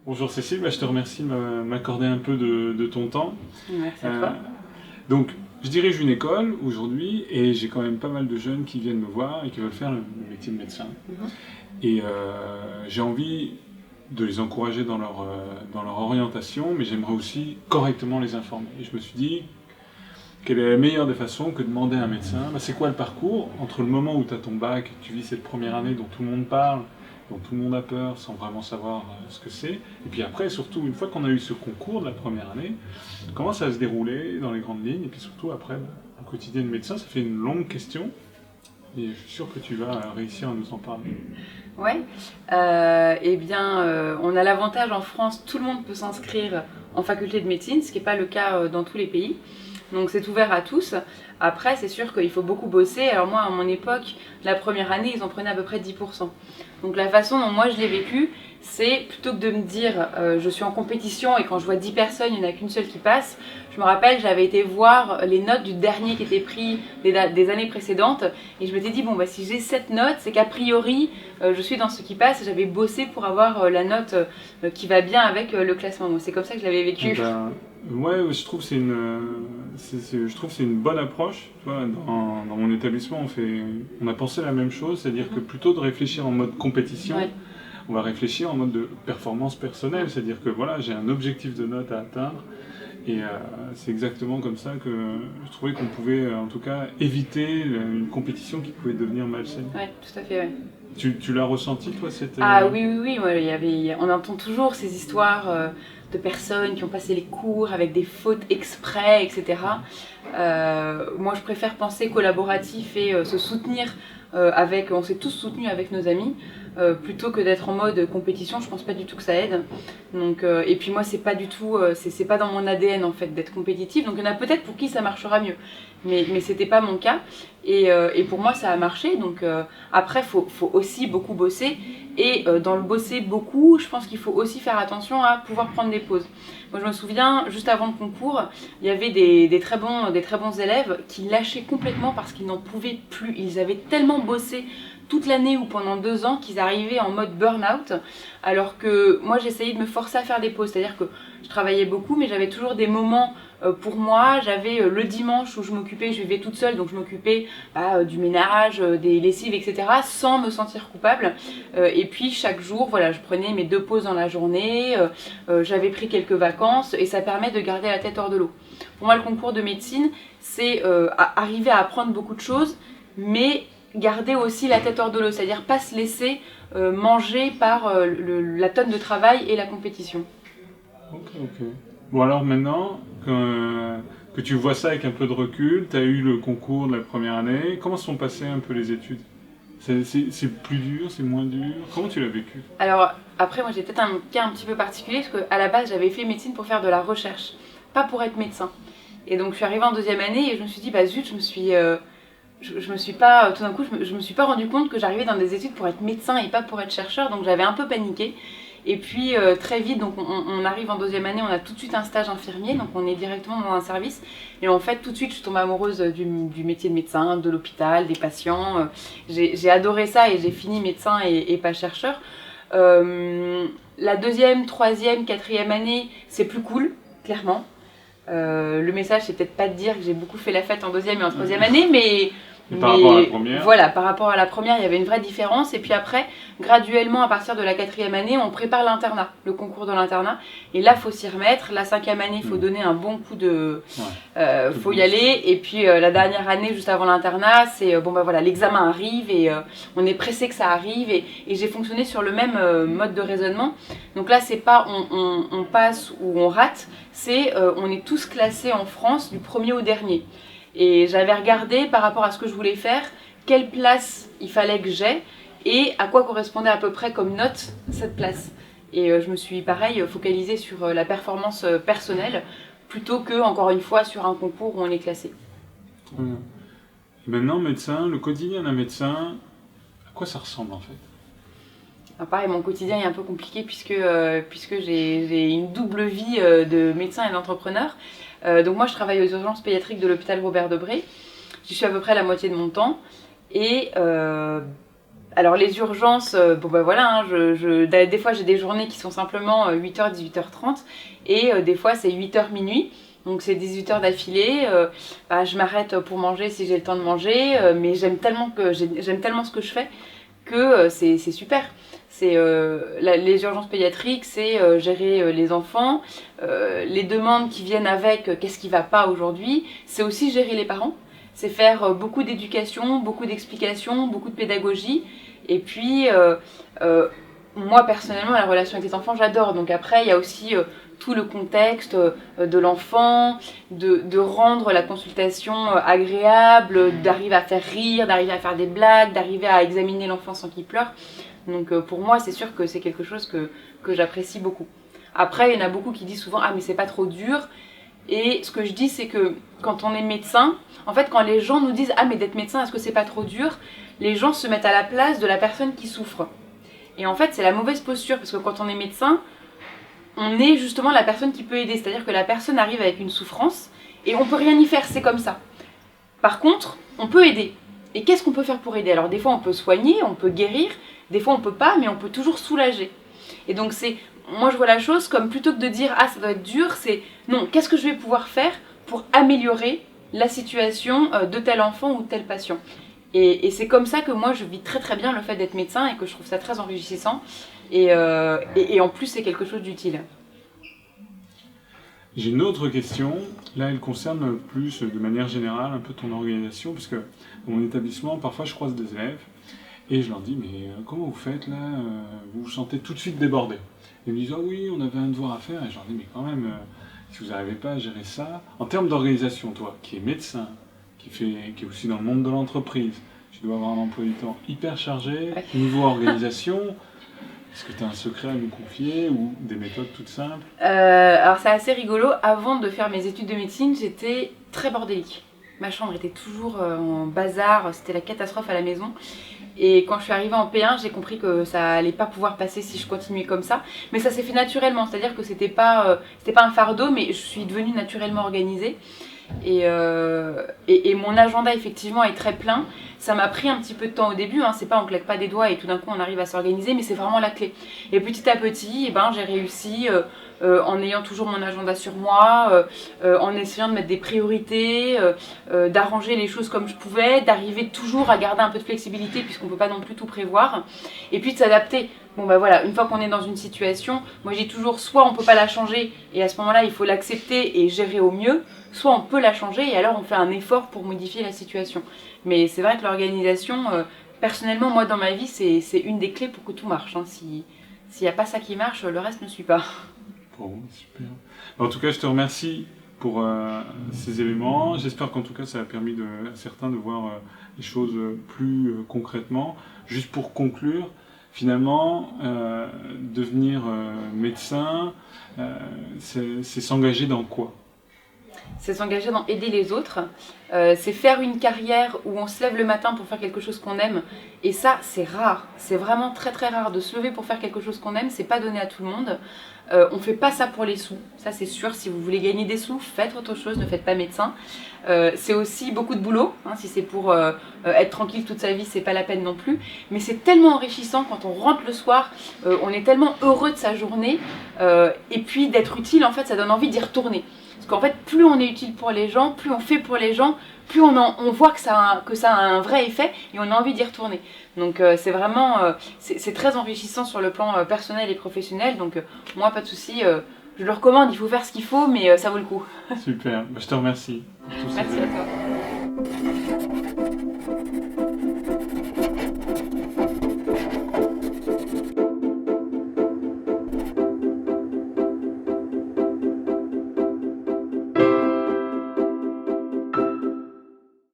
Bonjour Cécile, je te remercie de m'accorder un peu de ton temps. Merci à Euh, toi. donc, je dirige une école aujourd'hui et j'ai quand même pas mal de jeunes qui viennent me voir et qui veulent faire le métier de médecin. Mhm. Et j'ai envie de les encourager dans leur orientation, mais j'aimerais aussi correctement les informer. Et je me suis dit, quelle est la meilleure des façons que de demander à un médecin, c'est quoi le parcours entre le moment où tu as ton bac, et tu vis cette première année dont tout le monde parle, dont tout le monde a peur sans vraiment savoir ce que c'est, et puis après, surtout, une fois qu'on a eu ce concours de la première année, comment ça va se dérouler dans les grandes lignes, et puis surtout après, le quotidien de médecin, ça fait une longue question, et je suis sûr que tu vas réussir à nous en parler. Ouais. On a l'avantage en France, tout le monde peut s'inscrire en faculté de médecine, ce qui n'est pas le cas dans tous les pays. Donc c'est ouvert à tous. Après, c'est sûr qu'il faut beaucoup bosser. Alors moi, à mon époque, la première année, ils en prenaient à peu près 10%. Donc la façon dont moi je l'ai vécu, c'est plutôt que de me dire je suis en compétition et quand je vois 10 personnes, il n'y en a qu'une seule qui passe. Je me rappelle, j'avais été voir les notes du dernier qui était pris des années précédentes et je m'étais dit, bon, bah, si j'ai cette note, c'est qu'a priori, je suis dans ce qui passe. J'avais bossé pour avoir la note qui va bien avec le classement. Donc c'est comme ça que je l'avais Eh vécu. ben, ouais, je trouve que je trouve que c'est une bonne approche. Tu vois, dans mon établissement, on a pensé la même chose, c'est-à-dire que plutôt de réfléchir en mode compétition, Ouais. on va réfléchir en mode de performance personnelle, c'est-à-dire que voilà, j'ai un objectif de note à atteindre, et c'est exactement comme ça que je trouvais qu'on pouvait, en tout cas, éviter une compétition qui pouvait devenir malsaine. Ouais, tout à fait, ouais. Tu l'as ressenti, toi, cette... Ah oui, oui, oui, ouais, on entend toujours ces histoires de personnes qui ont passé les cours avec des fautes exprès, etc. Moi, je préfère penser collaboratif et se soutenir on s'est tous soutenus avec nos amis, plutôt que d'être en mode compétition. Je pense pas du tout que ça aide. Donc, et puis moi, c'est pas du tout, c'est pas dans mon ADN en fait d'être compétitif. Donc il y en a peut-être pour qui ça marchera mieux, mais c'était pas mon cas. Et pour moi, ça a marché. Donc après, faut aussi beaucoup bosser. Et dans le bosser beaucoup, je pense qu'il faut aussi faire attention à pouvoir prendre des pauses. Moi, je me souviens, juste avant le concours, il y avait des très bons élèves qui lâchaient complètement parce qu'ils n'en pouvaient plus. Ils avaient tellement bossé toute l'année ou pendant 2 ans qu'ils arrivaient en mode burn-out. Alors que moi, j'essayais de me forcer à faire des pauses. C'est-à-dire que je travaillais beaucoup, mais j'avais toujours des moments pour moi. J'avais le dimanche où je vivais toute seule, donc je m'occupais du ménage, des lessives, etc. sans me sentir coupable. Et puis chaque jour, voilà, je prenais mes 2 pauses dans la journée, j'avais pris quelques vacances et ça permet de garder la tête hors de l'eau. Pour moi, le concours de médecine, c'est arriver à apprendre beaucoup de choses, mais garder aussi la tête hors de l'eau, c'est-à-dire pas se laisser manger par la tonne de travail et la compétition. Ok, ok. Bon, alors maintenant que tu vois ça avec un peu de recul, tu as eu le concours de la première année, comment sont passées un peu les études? C'est plus dur, c'est moins dur? Comment tu l'as vécu? Alors après, moi j'ai peut-être un cas un petit peu particulier parce qu'à la base j'avais fait médecine pour faire de la recherche, pas pour être médecin. Et donc je suis arrivée en deuxième année et je me suis dit bah zut, je me suis pas tout d'un coup je me suis pas rendu compte que j'arrivais dans des études pour être médecin et pas pour être chercheur, donc j'avais un peu paniqué. Et puis très vite, donc on arrive en deuxième année, on a tout de suite un stage infirmier, donc on est directement dans un service. Et en fait, tout de suite, je suis tombée amoureuse du métier de médecin, de l'hôpital, des patients. J'ai adoré ça et j'ai fini médecin et pas chercheur. La deuxième, troisième, quatrième année, c'est plus cool, clairement. Le message, c'est peut-être pas de dire que j'ai beaucoup fait la fête en deuxième et en troisième année, Et par rapport à la mais première? voilà, par rapport à la première, il y avait une vraie différence. Et puis après, graduellement, à partir de la quatrième année, on prépare l'internat, le concours de l'internat. Et là, faut s'y remettre. La cinquième année, il faut donner un bon coup de... Ouais. faut y aller. Et puis la dernière année, juste avant l'internat, c'est bon bah voilà, l'examen arrive et on est pressé que ça arrive. Et j'ai fonctionné sur le même mode de raisonnement. Donc là, c'est pas on passe ou on rate, c'est on est tous classés en France du premier au dernier. Et j'avais regardé par rapport à ce que je voulais faire, quelle place il fallait que j'aie et à quoi correspondait à peu près comme note cette place. Et je me suis pareil focalisée sur la performance personnelle plutôt que, encore une fois, sur un concours où on est classé. Très bien. Et maintenant, médecin, le quotidien d'un médecin, à quoi ça ressemble en fait? Alors pareil, mon quotidien est un peu compliqué puisque j'ai une double vie de médecin et d'entrepreneur. Donc moi, je travaille aux urgences pédiatriques de l'hôpital Robert Debré. J'y suis à peu près la moitié de mon temps. Et Alors les urgences, bon bah voilà, hein, des fois j'ai des journées qui sont simplement 8h, 18h30 et des fois c'est 8h minuit. Donc c'est 18 heures d'affilée, je m'arrête pour manger si j'ai le temps de manger, mais j'aime tellement ce que je fais que c'est super. Les urgences pédiatriques, c'est gérer les enfants, les demandes qui viennent avec qu'est-ce qui va pas aujourd'hui, c'est aussi gérer les parents, c'est faire beaucoup d'éducation, beaucoup d'explications, beaucoup de pédagogie, et puis moi personnellement la relation avec les enfants j'adore, donc après il y a aussi tout le contexte de l'enfant, de rendre la consultation agréable, d'arriver à faire rire, d'arriver à faire des blagues, d'arriver à examiner l'enfant sans qu'il pleure. Donc pour moi, c'est sûr que c'est quelque chose que j'apprécie beaucoup. Après, il y en a beaucoup qui disent souvent « Ah, mais c'est pas trop dur ». Et ce que je dis, c'est que quand on est médecin, en fait, quand les gens nous disent « Ah, mais d'être médecin, est-ce que c'est pas trop dur ?» Les gens se mettent à la place de la personne qui souffre. Et en fait, c'est la mauvaise posture, parce que quand on est médecin, on est justement la personne qui peut aider. C'est-à-dire que la personne arrive avec une souffrance et on peut rien y faire, c'est comme ça. Par contre, on peut aider. Et qu'est-ce qu'on peut faire pour aider? Alors des fois on peut soigner, on peut guérir, des fois on peut pas, mais on peut toujours soulager. Et donc moi je vois la chose comme plutôt que de dire ah ça doit être dur, c'est non, qu'est-ce que je vais pouvoir faire pour améliorer la situation de tel enfant ou tel patient. Et c'est comme ça que moi je vis très très bien le fait d'être médecin et que je trouve ça très enrichissant. Et en plus, c'est quelque chose d'utile. J'ai une autre question. Là, elle concerne plus, de manière générale, un peu ton organisation, parce que dans mon établissement, parfois, je croise des élèves et je leur dis, mais comment vous faites là? Vous vous sentez tout de suite débordé. Ils me disent, ah oui, on avait un devoir à faire. Et je leur dis, mais quand même, si vous n'arrivez pas à gérer ça, en termes d'organisation, toi, qui es médecin, qui est aussi dans le monde de l'entreprise, tu dois avoir un emploi du temps hyper chargé, Ouais. niveau organisation. Est-ce que tu as un secret à nous confier ou des méthodes toutes simples? Alors c'est assez rigolo, avant de faire mes études de médecine, j'étais très bordélique. Ma chambre était toujours en bazar, c'était la catastrophe à la maison. Et quand je suis arrivée en P1, j'ai compris que ça allait pas pouvoir passer si je continuais comme ça. Mais ça s'est fait naturellement, c'est-à-dire que c'était pas un fardeau, mais je suis devenue naturellement organisée. Et mon agenda effectivement est très plein. Ça m'a pris un petit peu de temps au début, hein. C'est pas on claque pas des doigts et tout d'un coup on arrive à s'organiser, mais c'est vraiment la clé. Et petit à petit, j'ai réussi en ayant toujours mon agenda sur moi, en essayant de mettre des priorités, d'arranger les choses comme je pouvais, d'arriver toujours à garder un peu de flexibilité puisqu'on peut pas non plus tout prévoir, et puis de s'adapter. Bon voilà, une fois qu'on est dans une situation, moi j'ai toujours soit on peut pas la changer et à ce moment-là il faut l'accepter et gérer au mieux, soit on peut la changer et alors on fait un effort pour modifier la situation. Mais c'est vrai que l'organisation, personnellement moi dans ma vie c'est une des clés pour que tout marche, hein. S'il n'y a pas ça qui marche, le reste ne suit pas. Bon, super. En tout cas je te remercie pour ces éléments. J'espère qu'en tout cas ça a permis à certains de voir les choses plus concrètement. Juste pour conclure, finalement, devenir médecin, c'est s'engager dans quoi? C'est s'engager dans aider les autres, c'est faire une carrière où on se lève le matin pour faire quelque chose qu'on aime, et ça c'est rare, c'est vraiment très très rare de se lever pour faire quelque chose qu'on aime, c'est pas donné à tout le monde. On fait pas ça pour les sous, ça c'est sûr. Si vous voulez gagner des sous, faites autre chose, ne faites pas médecin. C'est aussi beaucoup de boulot, hein. Si c'est pour être tranquille toute sa vie, c'est pas la peine non plus. Mais c'est tellement enrichissant quand on rentre le soir, on est tellement heureux de sa journée, et puis d'être utile, en fait, ça donne envie d'y retourner. Parce qu'en fait, plus on est utile pour les gens, plus on fait pour les gens, plus on voit que ça a un vrai effet et on a envie d'y retourner. Donc c'est vraiment, c'est très enrichissant sur le plan personnel et professionnel. Donc moi, pas de souci, je le recommande, il faut faire ce qu'il faut, mais ça vaut le coup. Super, je te remercie pour tout ça. Merci à toi.